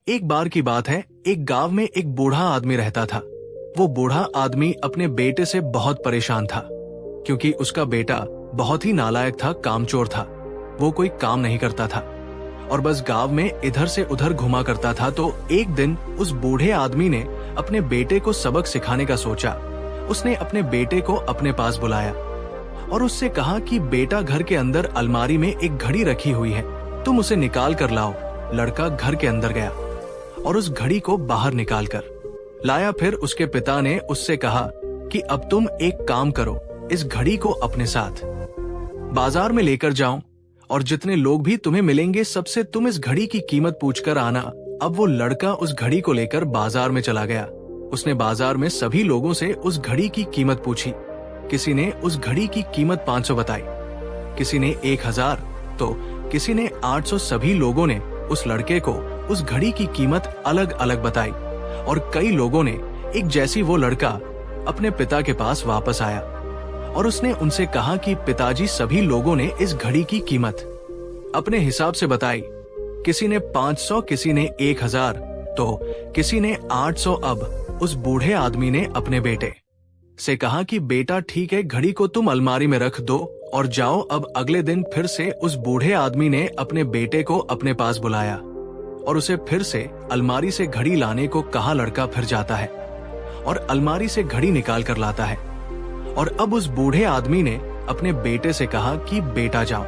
एक बार की बात है, एक गांव में एक बूढ़ा आदमी रहता था। वो बूढ़ा आदमी अपने बेटे से बहुत परेशान था, क्योंकि उसका बेटा बहुत ही नालायक था, कामचोर था। वो कोई काम नहीं करता था और बस गांव में इधर से उधर घुमा करता था। तो एक दिन उस बूढ़े आदमी ने अपने बेटे को सबक सिखाने का सोचा। उसने अपने बेटे को अपने पास बुलाया और उससे कहा कि बेटा, घर के अंदर अलमारी में एक घड़ी रखी हुई है, तुम उसे निकाल कर लाओ। लड़का घर के अंदर गया और उस घड़ी को बाहर निकाल कर लाया। फिर उसके पिता ने उससे कहा कि अब तुम एक काम करो, इस घड़ी को अपने साथ बाजार में लेकर जाओ और जितने लोग भी तुम्हें मिलेंगे सबसे तुम इस घड़ी की कीमत पूछकर आना। अब वो लड़का उस घड़ी को लेकर बाजार में चला गया। उसने बाजार में सभी लोगों से उस घड़ी की कीमत पूछी। किसी ने उस घड़ी की कीमत 500 बताई, किसी ने 1000, तो किसी ने 800। सभी लोगों ने उस लड़के को उस घड़ी की कीमत अलग अलग बताई और कई लोगों ने एक जैसी। वो लड़का अपने पिता के पास वापस आया और उसने उनसे कहा कि पिताजी, सभी लोगों ने इस घड़ी की कीमत अपने हिसाब से बताई। किसी ने 500, किसी ने 1000, तो किसी ने 800। अब उस बूढ़े आदमी ने अपने बेटे से कहा कि बेटा ठीक है, घड़ी को तुम अलमारी में रख दो और जाओ। अब अगले दिन फिर से उस बूढ़े आदमी ने अपने बेटे को अपने पास बुलाया और उसे फिर से अलमारी से घड़ी लाने को कहा। लड़का फिर जाता है और अलमारी से घड़ी निकाल कर लाता है और अब उस बूढ़े आदमी ने अपने बेटे से कहा कि बेटा, जाओ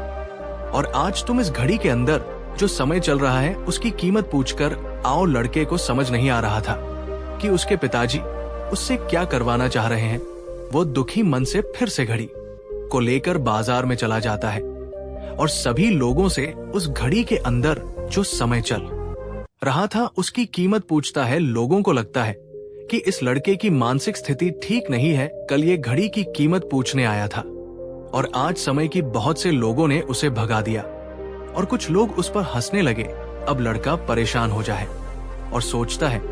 और आज तुम इस घड़ी के अंदर जो समय चल रहा है उसकी कीमत पूछकर आओ। लड़के को समझ नहीं आ रहा था कि उसके पिताजी उससे क्या करवाना चाह रहे हैं। वो दुखी मन से फिर से घड़ी को लेकर बाजार में चला जाता है और सभी लोगों से उस घड़ी के अंदर जो समय चल रहा था उसकी कीमत पूछता है। लोगों को लगता है कि इस लड़के की मानसिक स्थिति ठीक नहीं है, कल ये घड़ी की कीमत पूछने आया था और आज समय की। बहुत से लोगों ने उसे भगा दिया और कुछ लोग उस पर हंसने लगे। अब लड़का परेशान हो जाए और सोचता है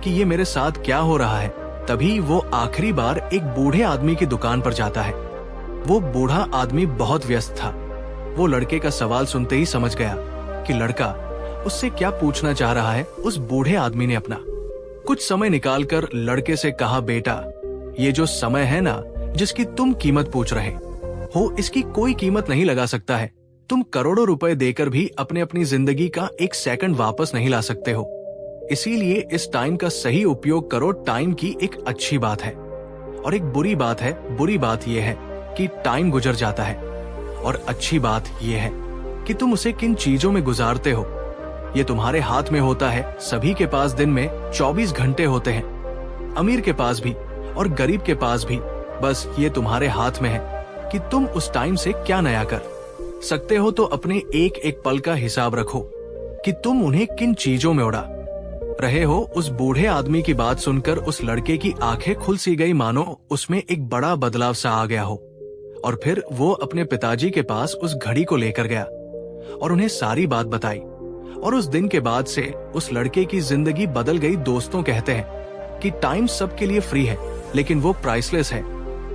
कि ये मेरे साथ क्या हो रहा है। तभी वो आखिरी बार एक बूढ़े आदमी की दुकान पर जाता है। वो बूढ़ा आदमी बहुत व्यस्त था। वो लड़के का सवाल सुनते ही समझ गया कि लड़का उससे क्या पूछना चाह रहा है। उस बूढ़े आदमी ने अपना कुछ समय निकालकर लड़के से कहा, बेटा, ये जो समय है ना, जिसकी तुम कीमत पूछ रहे हो, इसकी कोई कीमत नहीं लगा सकता है। तुम करोड़ों रुपए देकर भी अपनी जिंदगी का एक सेकंड वापस नहीं ला सकते हो। इसीलिए इस टाइम का सही उपयोग करो। टाइम की एक अच्छी बात है और एक बुरी बात है। बुरी बात यह है कि टाइम गुजर जाता है और अच्छी बात यह है कि तुम उसे किन चीजों में गुजारते हो, ये तुम्हारे हाथ में होता है। सभी के पास दिन में 24 घंटे होते हैं, अमीर के पास भी और गरीब के पास भी। बस ये तुम्हारे हाथ में है कि तुम उस टाइम से क्या नया कर सकते हो। तो अपने एक एक पल का हिसाब रखो कि तुम उन्हें किन चीजों में उड़ा रहे हो। उस बूढ़े आदमी की बात सुनकर उस लड़के की आंखें खुल सी गई, मानो उसमें एक बड़ा बदलाव सा आ गया हो। और फिर वो अपने पिताजी के पास उस घड़ी को लेकर गया और उन्हें सारी बात बताई और उस दिन के बाद से उस लड़के की जिंदगी बदल गई। दोस्तों कहते हैं कि टाइम सबके लिए फ्री है, लेकिन वो प्राइसलेस है,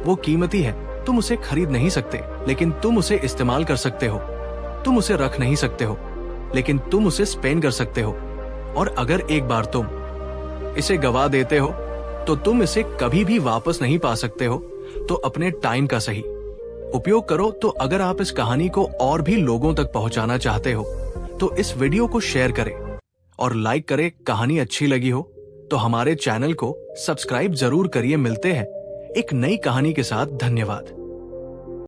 वो कीमती है। तुम उसे खरीद नहीं सकते, लेकिन तुम उसे इस्तेमाल कर सकते हो। तुम उसे रख नहीं सकते हो, लेकिन तुम उसे स्पेंड कर सकते हो। और अगर एक बार तुम इसे गवा देते हो तो तुम इसे कभी भी वापस नहीं पा सकते हो। तो अपने टाइम का सही उपयोग करो। तो अगर आप इस कहानी को और भी लोगों तक पहुंचाना चाहते हो तो इस वीडियो को शेयर करें और लाइक करें। कहानी अच्छी लगी हो तो हमारे चैनल को सब्सक्राइब जरूर करिए। मिलते हैं एक नई कहानी के साथ। धन्यवाद।